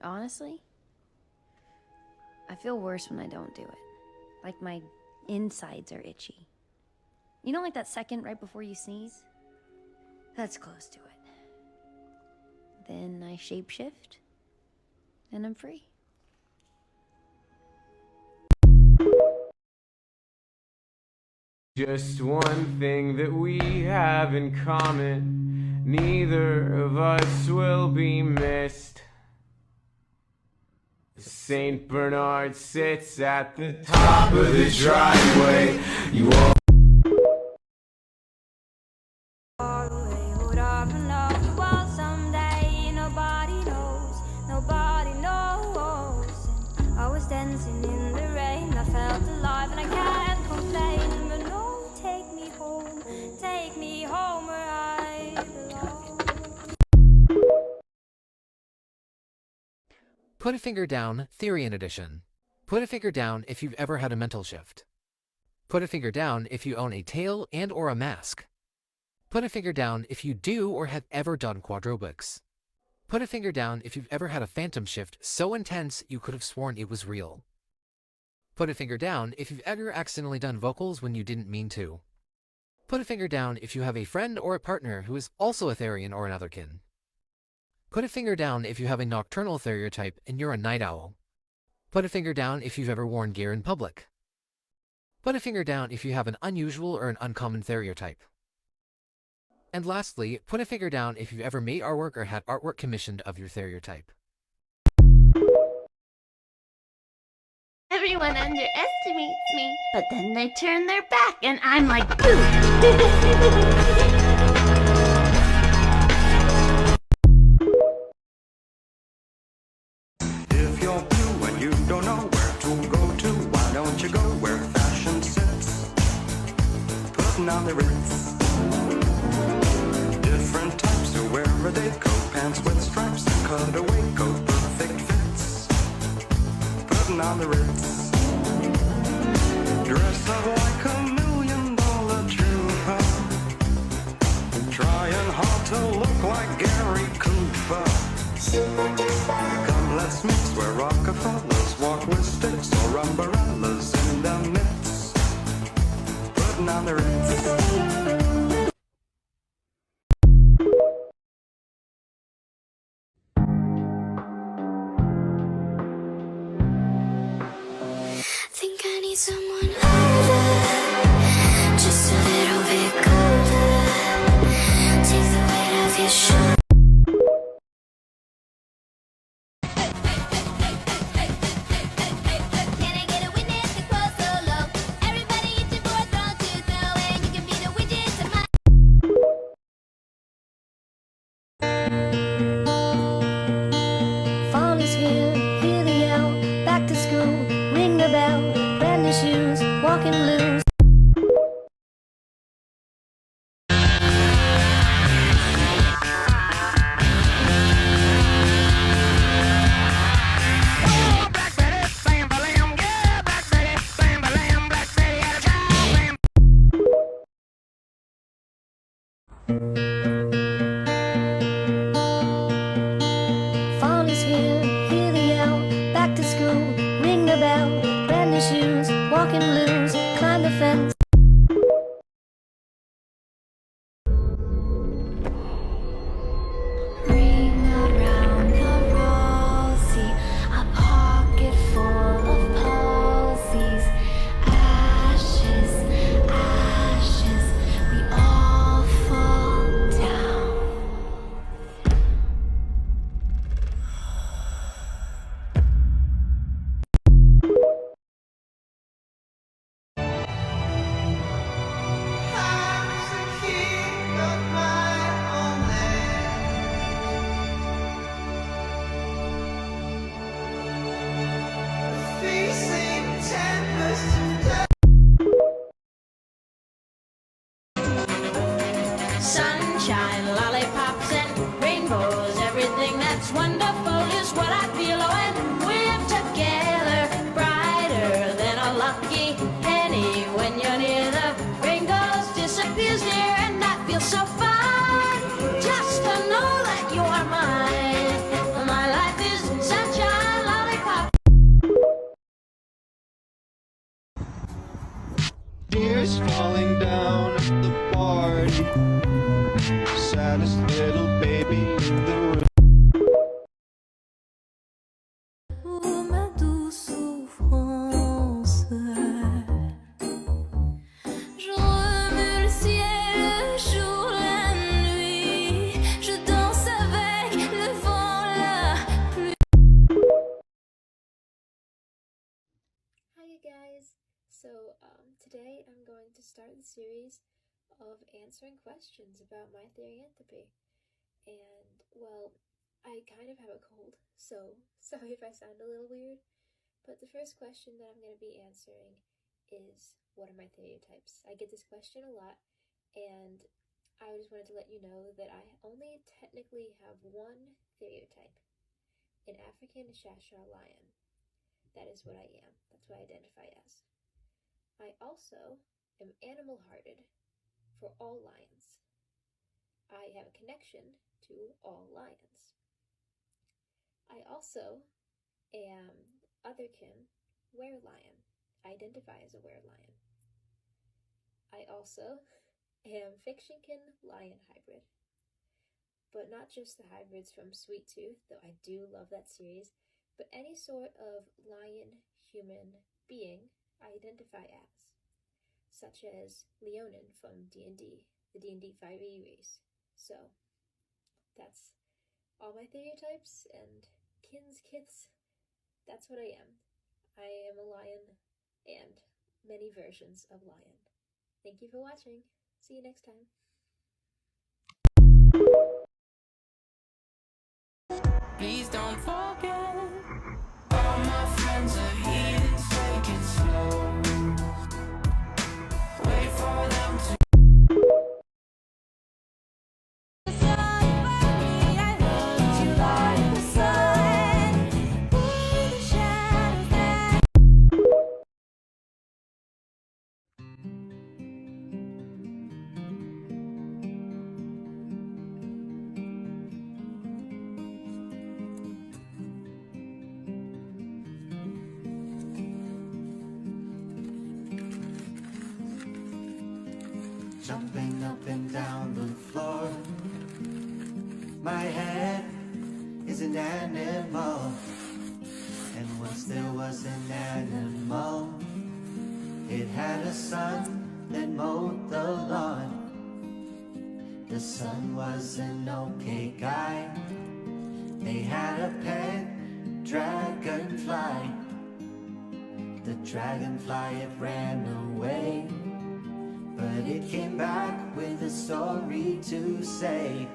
Honestly, I feel worse when I don't do it. Like my insides are itchy. You know, like that second right before you sneeze? That's close to it. Then I shapeshift, and I'm free. Just one thing that we have in common, neither of us will be missed. Saint Bernard sits at the top of the driveway. You all someday nobody knows. I was dancing in the rain, I felt alive and I can't complain. But no, take me home where I belong. Put a finger down, Therian edition. Put a finger down if you've ever had a mental shift. Put a finger down if you own a tail and or a mask. Put a finger down if you do or have ever done quadrobics. Put a finger down if you've ever had a phantom shift so intense you could have sworn it was real. Put a finger down if you've ever accidentally done vocals when you didn't mean to. Put a finger down if you have a friend or a partner who is also a therian or an otherkin. Put a finger down if you have a nocturnal theriotype and you're a night owl. Put a finger down if you've ever worn gear in public. Put a finger down if you have an unusual or an uncommon theriotype. And lastly, put a finger down if you've ever made artwork or had artwork commissioned of your theriotype. Everyone underestimates me, but then they turn their back and I'm like, boo! If you're blue and you don't know where to go to, why don't you go where fashion sits? Putting on the Ritz. Different types to wear a day coat, pants with stripes, and cutaway coat, perfect fits. Putting on the Ritz. Dress up like $1,000,000 trooper, trying hard to look like Gary Cooper. Come, let's mix where Rockefellers walk with sticks or umbrellas in the midst. Putting on the Ritz. Think I need someone older, just a little bit colder. Take the weight off your shoulders. Fall is here, hear the yell, back to school, ring the bell, brand new shoes, walking blues. Fall is here, hear the yell, back to school, ring the bell, brand new shoes, walking blues, climb the fence. Ring around the rosy, a pocket full of posies. Ashes, ashes, we all fall down. Sunshine, lollipops, and rainbows. Everything that's wonderful is what I feel when we're together. Brighter than a lucky penny when you're near. The rain goes, disappears near, and that feels so fine. Just to know that you are mine. My life is sunshine. Tears falling down at the party. Saddest little baby in the room. Ma douce souffrance, je remue le ciel, le jour, la nuit, je danse avec le vent, la pluie. Hi you guys! So today I'm going to start the series of answering questions about my therianthropy. And well, I kind of have a cold, so sorry if I sound a little weird. But the first question that I'm going to be answering is, what are my theriotypes? I get this question a lot, and I just wanted to let you know that I only technically have one theriotype, an African Cheshire lion. That is what I am. That's what I identify as. I also am animal-hearted for all lions. I have a connection to all lions. I also am otherkin were-lion. I identify as a were-lion. I also am fictionkin lion hybrid. But not just the hybrids from Sweet Tooth, though I do love that series, but any sort of lion-human being I identify as, such as Leonin from D&D, the D&D 5e race. So, that's all my theriotypes and kins kiths. That's what I am. I am a lion and many versions of lion. Thank you for watching. See you next time. Please don't forget, all my friends are heathens, take it slow. Wait for them to. Jumping up and down the floor. My head is an animal. And once there was an animal. It had a son that mowed the lawn. The son was an okay guy. They had a pet dragonfly. The dragonfly, it ran away. But it came back with a story to say.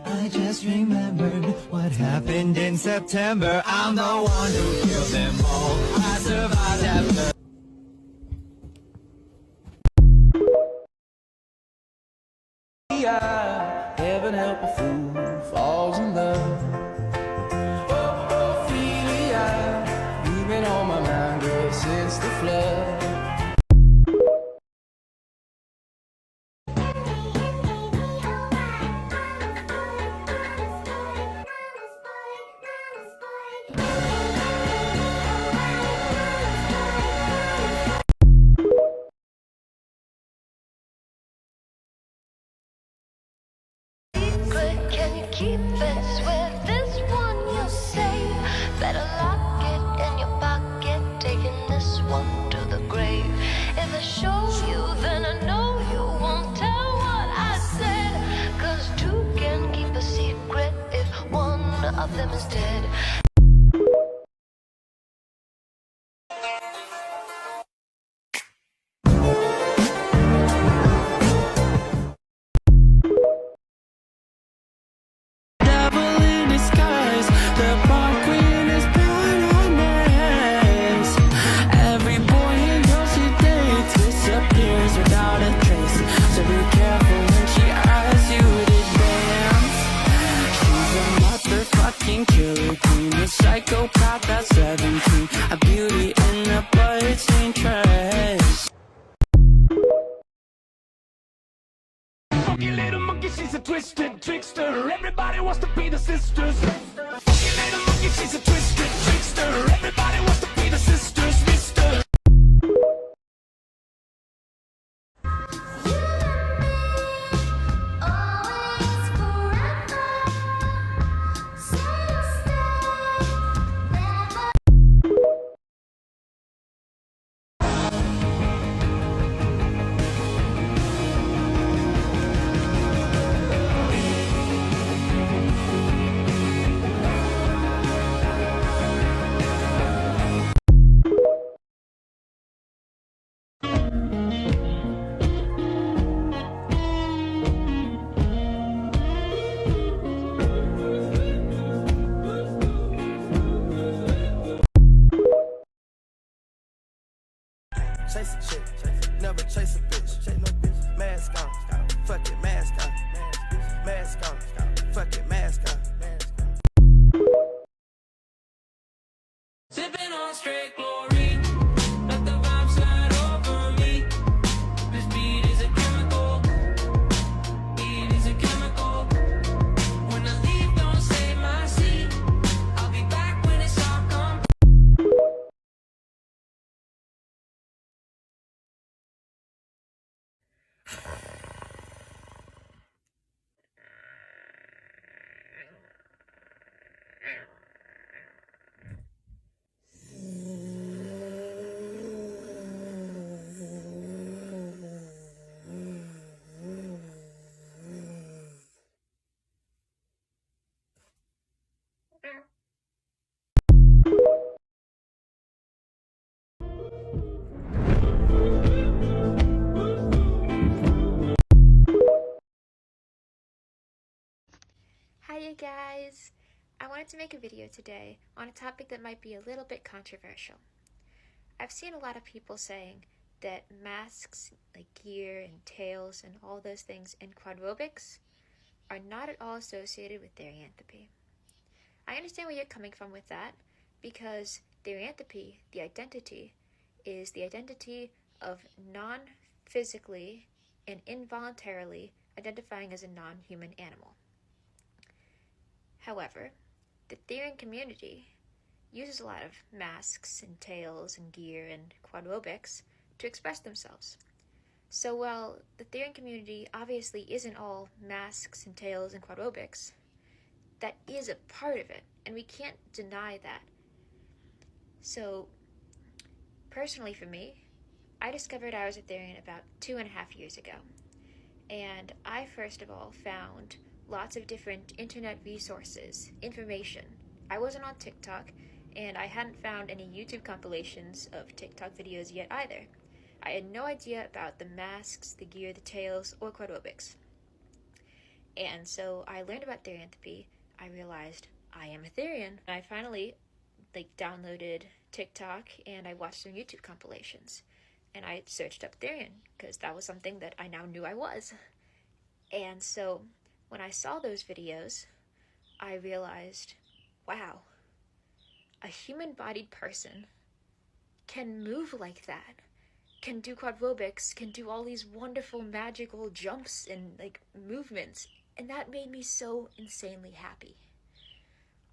I just remembered what happened in September. I'm the one who killed them all. I survived after. Heaven help a fool falls in love. Oh, Ophelia, you've been on my mind, girl, since the flood. Can you keep it? Swear this one you'll save. Better lock it in your pocket. Taking this one to the grave. If I show you, then I know you won't tell what I said. 'Cause two can keep a secret if one of them is dead. Killer queen she's a twisted trickster. Everybody wants to be the sisters. Fucking little monkey, she's a twisted trickster. Everybody wants to be the sisters, mister. Always forever. Say you'll stay, never. Chase a chick, never chase a bitch. Chase no bitch. Mask on, fuck it, mask on. Mask on, fuck it, mask on. Sipping on straight glory, let the vibe slide over me. This beat is a chemical, beat is a chemical. When I leave, don't save my seat. I'll be back when it's all complete. Hiya guys! I wanted to make a video today on a topic that might be a little bit controversial. I've seen a lot of people saying that masks, like gear and tails and all those things in quadrobics are not at all associated with therianthropy. I understand where you're coming from with that, because therianthropy, the identity, is the identity of non-physically and involuntarily identifying as a non-human animal. However, the therian community uses a lot of masks and tails and gear and quadrobics to express themselves. So while the therian community obviously isn't all masks and tails and quadrobics, that is a part of it, and we can't deny that. So, personally for me, I discovered I was a therian about 2.5 years ago. And I first of all found lots of different internet resources, information. I wasn't on TikTok, and I hadn't found any YouTube compilations of TikTok videos yet either. I had no idea about the masks, the gear, the tails, or quadrobics. And so I learned about therianthropy. I realized I am a therian. I finally downloaded TikTok and I watched some YouTube compilations. And I searched up therian because that was something that I now knew I was. And so when I saw those videos, I realized, wow, a human-bodied person can move like that, can do quadrobics, can do all these wonderful magical jumps and movements, and that made me so insanely happy.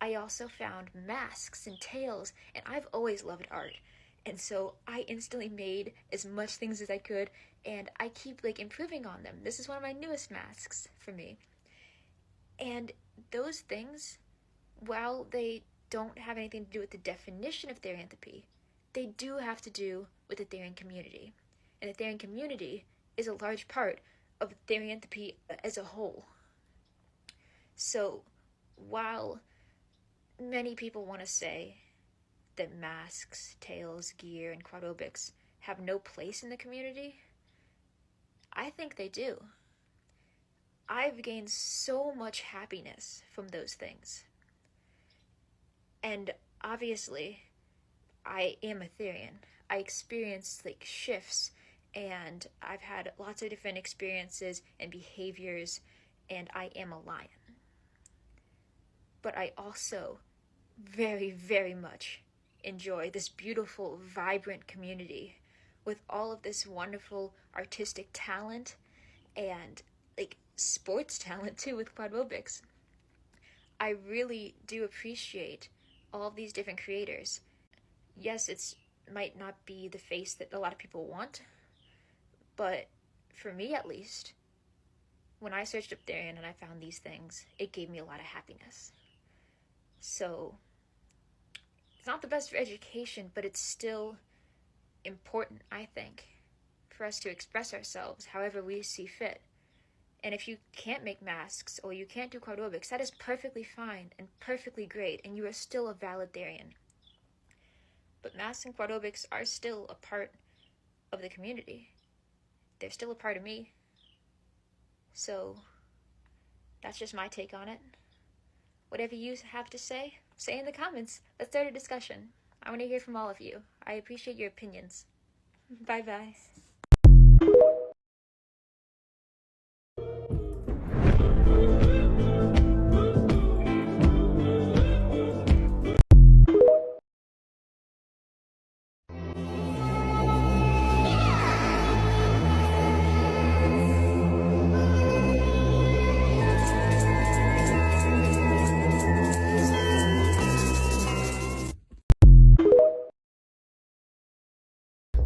I also found masks and tails, and I've always loved art, and so I instantly made as much things as I could, and I keep improving on them. This is one of my newest masks for me. And those things, while they don't have anything to do with the definition of therianthropy, they do have to do with the therian community. And the therian community is a large part of therianthropy as a whole. So, while many people want to say that masks, tails, gear, and quadrobics have no place in the community, I think they do. I've gained so much happiness from those things. And obviously, I am a therian. I experienced shifts, and I've had lots of different experiences and behaviors, and I am a lion. But I also very, very much enjoy this beautiful, vibrant community with all of this wonderful artistic talent and sports talent too with quadrobics. I really do appreciate all of these different creators. Yes, it might not be the face that a lot of people want, but for me at least, when I searched up therian and I found these things, it gave me a lot of happiness. So it's not the best for education, but it's still important, I think, for us to express ourselves however we see fit. And if you can't make masks or you can't do quadrobics, that is perfectly fine and perfectly great, and you are still a valid therian. But masks and quadrobics are still a part of the community. They're still a part of me. So that's just my take on it. Whatever you have to say in the comments. Let's start a discussion. I want to hear from all of you. I appreciate your opinions. Bye-bye.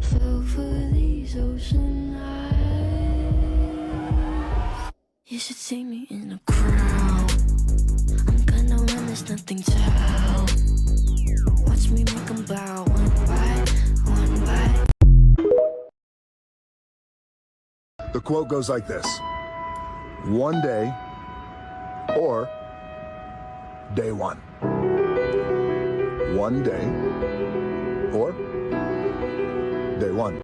Fell for these ocean eyes. You should see me in a crowd. I'm gonna win, there's nothing to help. Watch me make them bow one by one by. The quote goes like this: one day or day one. One day or day one.